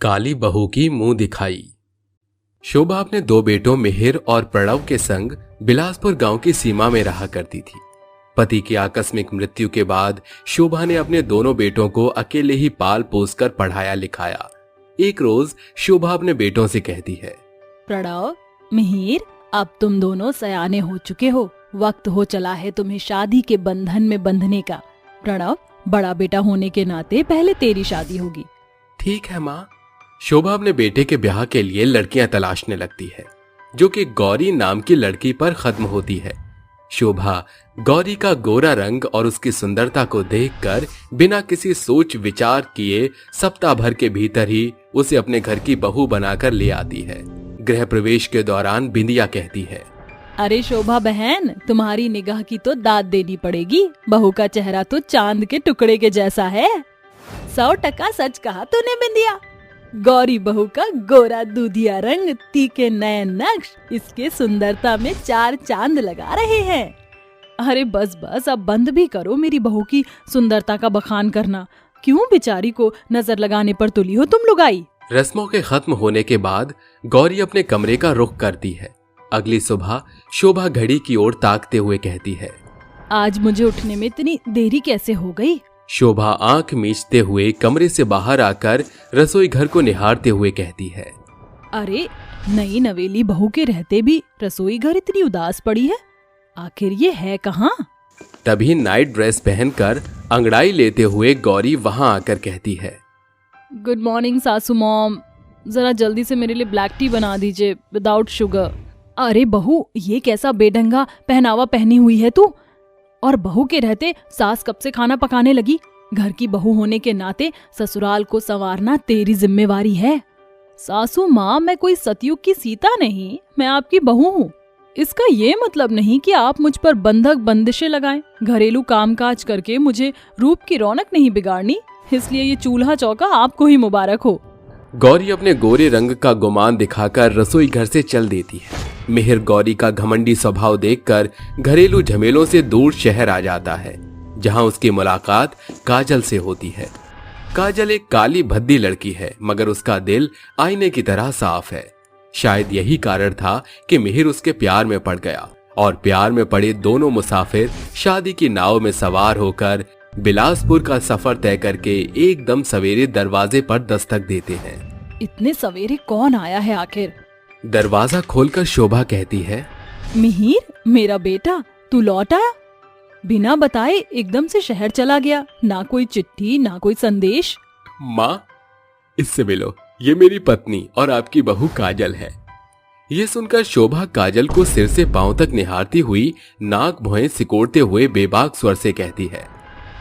काली बहू की मुंह दिखाई। शोभा अपने दो बेटों मिहिर और प्रणव के संग बिलासपुर गांव की सीमा में रहा करती थी। पति की आकस्मिक मृत्यु के बाद शोभा ने अपने दोनों बेटों को अकेले ही पाल पोस कर पढ़ाया लिखाया। एक रोज शोभा अपने बेटों से कहती है, प्रणव, मिहिर, अब तुम दोनों सयाने हो चुके हो, वक्त हो चला है तुम्हें शादी के बंधन में बंधने का। प्रणव, बड़ा बेटा होने के नाते पहले तेरी शादी होगी। ठीक है माँ। शोभा अपने बेटे के ब्याह के लिए लड़कियां तलाशने लगती है, जो कि गौरी नाम की लड़की पर खत्म होती है। शोभा गौरी का गोरा रंग और उसकी सुंदरता को देखकर बिना किसी सोच विचार किए सप्ताह भर के भीतर ही उसे अपने घर की बहू बनाकर ले आती है। गृह प्रवेश के दौरान बिंदिया कहती है, अरे शोभा बहन, तुम्हारी निगाह की तो दाद देनी पड़ेगी। बहू का चेहरा तो चांद के टुकड़े के जैसा है। 100% सच कहा तूने बिंदिया। गौरी बहू का गोरा दूधिया रंग, तीखे नए नक्श इसके सुंदरता में 4 चांद लगा रहे हैं। अरे बस बस, अब बंद भी करो मेरी बहू की सुंदरता का बखान करना। क्यों बेचारी को नजर लगाने पर तुली हो तुम लुगाई। रस्मों के खत्म होने के बाद गौरी अपने कमरे का रुख करती है। अगली सुबह शोभा घड़ी की ओर ताकते हुए कहती है, आज मुझे उठने में इतनी देरी कैसे हो गई। शोभा आंख मीचते हुए कमरे से बाहर आकर रसोई घर को निहारते हुए कहती है, अरे नई नवेली बहू के रहते भी रसोई घर इतनी उदास पड़ी है, आखिर ये है कहाँ। तभी नाइट ड्रेस पहनकर अंगड़ाई लेते हुए गौरी वहां आकर कहती है, गुड मॉर्निंग सासू मॉम, जरा जल्दी से मेरे लिए ब्लैक टी बना दीजिए विदाउट शुगर। अरे बहू, ये कैसा बेढंगा पहनावा पहनी हुई है तू। और बहू के रहते सास कब से खाना पकाने लगी। घर की बहू होने के नाते ससुराल को संवारना तेरी जिम्मेवारी है। सासू माँ, मैं कोई सतयुग की सीता नहीं, मैं आपकी बहू हूँ। इसका ये मतलब नहीं कि आप मुझ पर बंधक बंदिशें लगाएं। घरेलू कामकाज करके मुझे रूप की रौनक नहीं बिगाड़नी, इसलिए ये चूल्हा चौका आपको ही मुबारक हो। गौरी अपने गोरे रंग का गुमान दिखाकर रसोई घर से चल देती है। मिहिर गौरी का घमंडी स्वभाव देखकर घरेलू झमेलों से दूर शहर आ जाता है, जहां उसकी मुलाकात काजल से होती है। काजल एक काली भद्दी लड़की है, मगर उसका दिल आईने की तरह साफ है। शायद यही कारण था कि मिहिर उसके प्यार में पड़ गया और प्यार में पड़े दोनों मुसाफिर शादी की नाव में सवार होकर बिलासपुर का सफर तय करके एकदम सवेरे दरवाजे पर दस्तक देते हैं। इतने सवेरे कौन आया है आखिर। दरवाजा खोलकर शोभा कहती है, मिहिर, मेरा बेटा, तू लौट आया। बिना बताए एकदम से शहर चला गया, ना कोई चिट्ठी ना कोई संदेश। माँ, इससे मिलो, ये मेरी पत्नी और आपकी बहू काजल है। ये सुनकर शोभा काजल को सिर से पांव तक निहारती हुई नाक भौएं सिकोड़ते हुए बेबाक स्वर से कहती है,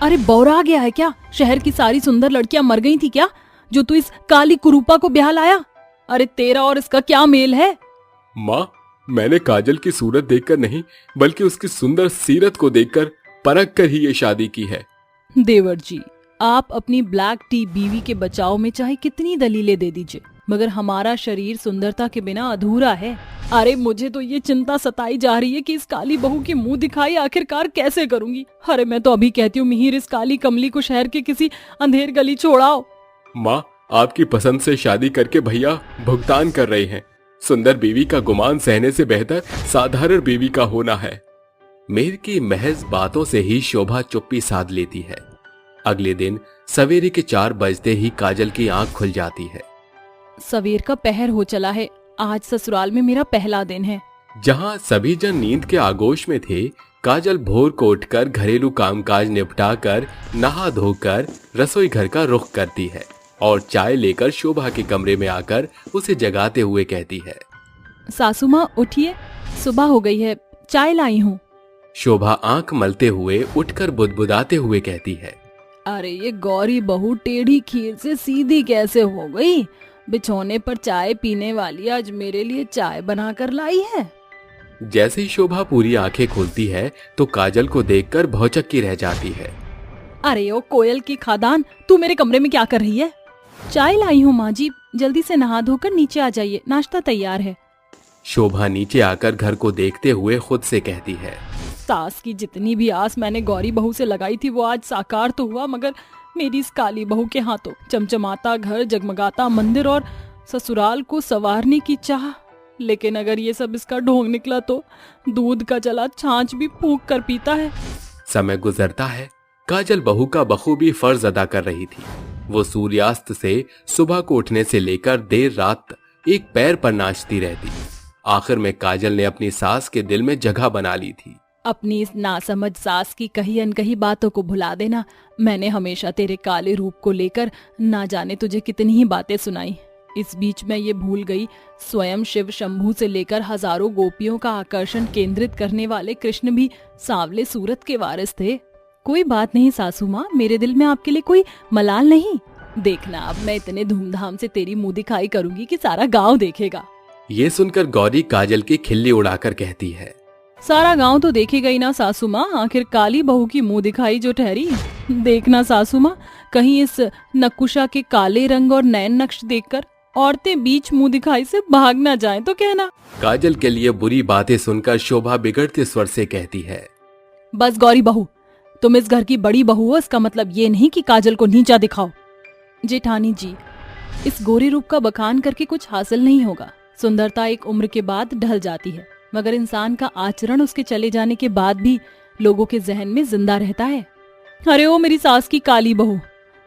अरे बौरा गया है क्या। शहर की सारी सुंदर लड़कियां मर गई थी क्या, जो तू इस काली कुरूपा को ब्याह लाया। अरे तेरा और इसका क्या मेल है। माँ, मैंने काजल की सूरत देखकर नहीं, बल्कि उसकी सुंदर सीरत को देखकर परख कर ही ये शादी की है। देवर जी, आप अपनी ब्लैक टी बीवी के बचाव में चाहे कितनी दलीलें दे दीजिए, मगर हमारा शरीर सुंदरता के बिना अधूरा है। अरे मुझे तो ये चिंता सताई जा रही है कि इस काली बहू की मुंह दिखाई आखिरकार कैसे करूंगी। अरे मैं तो अभी कहती हूँ मिहिर, इस काली कमली को शहर के किसी अंधेर गली छोड़ाओ। माँ, आपकी पसंद से शादी करके भैया भुगतान कर रहे हैं। सुंदर बीवी का गुमान सहने से बेहतर साधारण बीवी का होना है। मिहिर की महज बातों से ही शोभा चुप्पी साध लेती है। अगले दिन सवेरे के 4 बजते ही काजल की आंख खुल जाती है। सवेर का पहर हो चला है, आज ससुराल में मेरा पहला दिन है। जहां सभी जन नींद के आगोश में थे, काजल भोर को उठकर घरेलू कामकाज निपटाकर नहा धोकर रसोई घर का रुख करती है और चाय लेकर शोभा के कमरे में आकर उसे जगाते हुए कहती है, सासू माँ उठिए, सुबह हो गई है, चाय लाई हूँ। शोभा आंख मलते हुए उठकर बुदबुदाते हुए कहती है, अरे ये गौरी बहू टेढ़ी खीर से सीधी कैसे हो गई। बिछौने पर चाय पीने वाली आज मेरे लिए चाय बनाकर लाई है। जैसे ही शोभा पूरी आंखें खोलती है तो काजल को देखकर भौचक्की रह जाती है। अरे ओ कोयल की खादान, तू मेरे कमरे में क्या कर रही है। चाय लाई हूँ माँ जी, जल्दी से नहा धोकर नीचे आ जाइए, नाश्ता तैयार है। शोभा नीचे आकर घर को देखते हुए खुद से कहती है, सास की जितनी भी आस मैंने गौरी बहू से लगाई थी वो आज साकार तो हुआ, मगर मेरी इस काली बहू के हाथों चमचमाता घर, जगमगाता मंदिर और ससुराल को संवारने की चाह। लेकिन अगर ये सब इसका ढोंग निकला तो दूध का जला छाछ भी फूंक कर पीता है। समय गुजरता है। काजल बहू का बखूबी फर्ज अदा कर रही थी। वो सूर्यास्त से सुबह को उठने से लेकर देर रात तक एक पैर पर नाचती रहती। आखिर में काजल ने अपनी सास के दिल में जगह बना ली थी। अपनी इस नासमझ सास की कही अनकही बातों को भुला देना। मैंने हमेशा तेरे काले रूप को लेकर ना जाने तुझे कितनी ही बातें सुनाई। इस बीच मैं ये भूल गई, स्वयं शिव शंभू से लेकर हजारों गोपियों का आकर्षण केंद्रित करने वाले कृष्ण भी सांवले सूरत के वारिस थे। कोई बात नहीं सासू माँ, मेरे दिल में आपके लिए कोई मलाल नहीं। देखना अब मैं इतने धूमधाम से तेरी मुंह दिखाई करूंगी कि सारा गांव देखेगा। ये सुनकर गौरी काजल की खिल्ली उड़ाकर कहती है, सारा गांव तो देखेगा ही ना सासू माँ, आखिर काली बहू की मुंह दिखाई जो ठहरी। देखना सासू माँ, कहीं इस नकुशा के काले रंग और नैन नक्श देखकर औरतें बीच मुंह दिखाई से भाग ना जाएं तो कहना। काजल के लिए बुरी बातें सुनकर शोभा बिगड़ते स्वर से कहती है, बस गौरी बहू, तुम इस घर की बड़ी बहू हो, इसका मतलब ये नहीं कि काजल को नीचा दिखाओ। जेठानी जी, इस गोरे रूप का बखान करके कुछ हासिल नहीं होगा। सुंदरता एक उम्र के बाद ढल जाती है, मगर इंसान का आचरण उसके चले जाने के बाद भी लोगों के जहन में जिंदा रहता है। अरे ओ मेरी सास की काली बहू,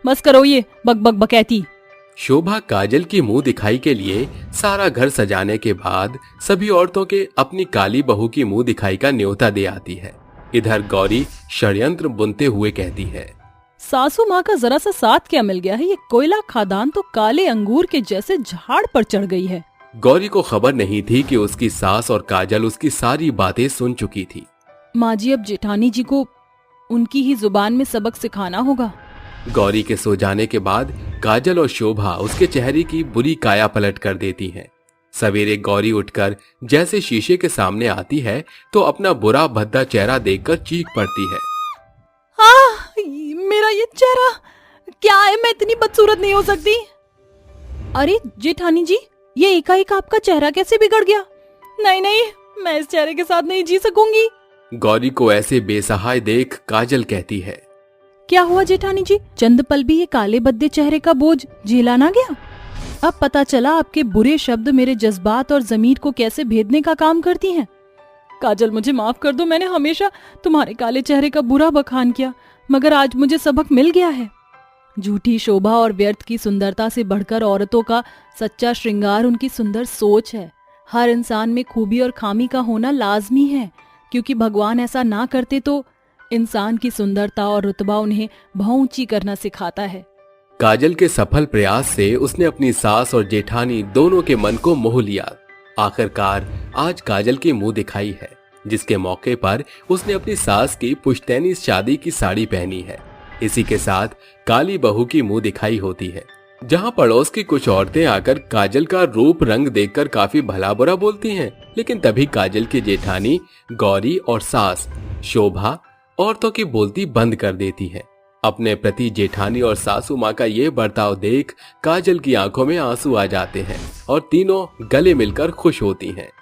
बस करो ये बक बक बकैती। शोभा काजल की मुंह दिखाई के लिए सारा घर सजाने के बाद सभी औरतों के अपनी काली बहू की मुंह दिखाई का न्योता दे आती है। इधर गौरी षड्यंत्र बुनते हुए कहती है, सासू माँ का जरा सा साथ क्या मिल गया है, ये कोयला खादान तो काले अंगूर के जैसे झाड़ पर चढ़ गई है। गौरी को खबर नहीं थी कि उसकी सास और काजल उसकी सारी बातें सुन चुकी थी। माँ जी, अब जेठानी जी को उनकी ही जुबान में सबक सिखाना होगा। गौरी के सो जाने के बाद काजल और शोभा उसके चेहरे की बुरी काया पलट कर देती हैं। सवेरे गौरी उठकर जैसे शीशे के सामने आती है तो अपना बुरा भद्दा चेहरा देखकर चीख पड़ती है, मेरा ये चेहरा क्या है, मैं इतनी बदसूरत नहीं हो सकती। अरे जेठानी जी, ये एकाएक आपका चेहरा कैसे बिगड़ गया? नहीं नहीं, मैं इस चेहरे के साथ नहीं जी सकूंगी। गौरी को ऐसे बेसहाय देख काजल कहती है, क्या हुआ जेठानी जी, चंद पल भी ये काले बद्दे चेहरे का बोझ झेला ना गया? अब पता चला आपके बुरे शब्द मेरे जज्बात और जमीर को कैसे भेदने का काम करती हैं। काजल मुझे माफ कर दो, मैंने हमेशा तुम्हारे काले चेहरे का बुरा बखान किया, मगर आज मुझे सबक मिल गया है। झूठी शोभा और व्यर्थ की सुंदरता से बढ़कर औरतों का सच्चा श्रृंगार उनकी सुंदर सोच है। हर इंसान में खूबी और खामी का होना लाजमी है, क्योंकि भगवान ऐसा ना करते तो इंसान की सुंदरता और रुतबा उन्हें बहुत ऊंची करना सिखाता है। काजल के सफल प्रयास से उसने अपनी सास और जेठानी दोनों के मन को मोह लिया। आखिरकार आज काजल की मुंह दिखाई है, जिसके मौके पर उसने अपनी सास की पुश्तैनी शादी की साड़ी पहनी है। इसी के साथ काली बहू की मुंह दिखाई होती है, जहां पड़ोस की कुछ औरतें आकर काजल का रूप रंग देखकर काफी भला बुरा बोलती हैं, लेकिन तभी काजल की जेठानी गौरी और सास शोभा औरतों की बोलती बंद कर देती हैं। अपने प्रति जेठानी और सासू माँ का ये बर्ताव देख काजल की आंखों में आंसू आ जाते हैं और तीनों गले मिलकर खुश होती हैं।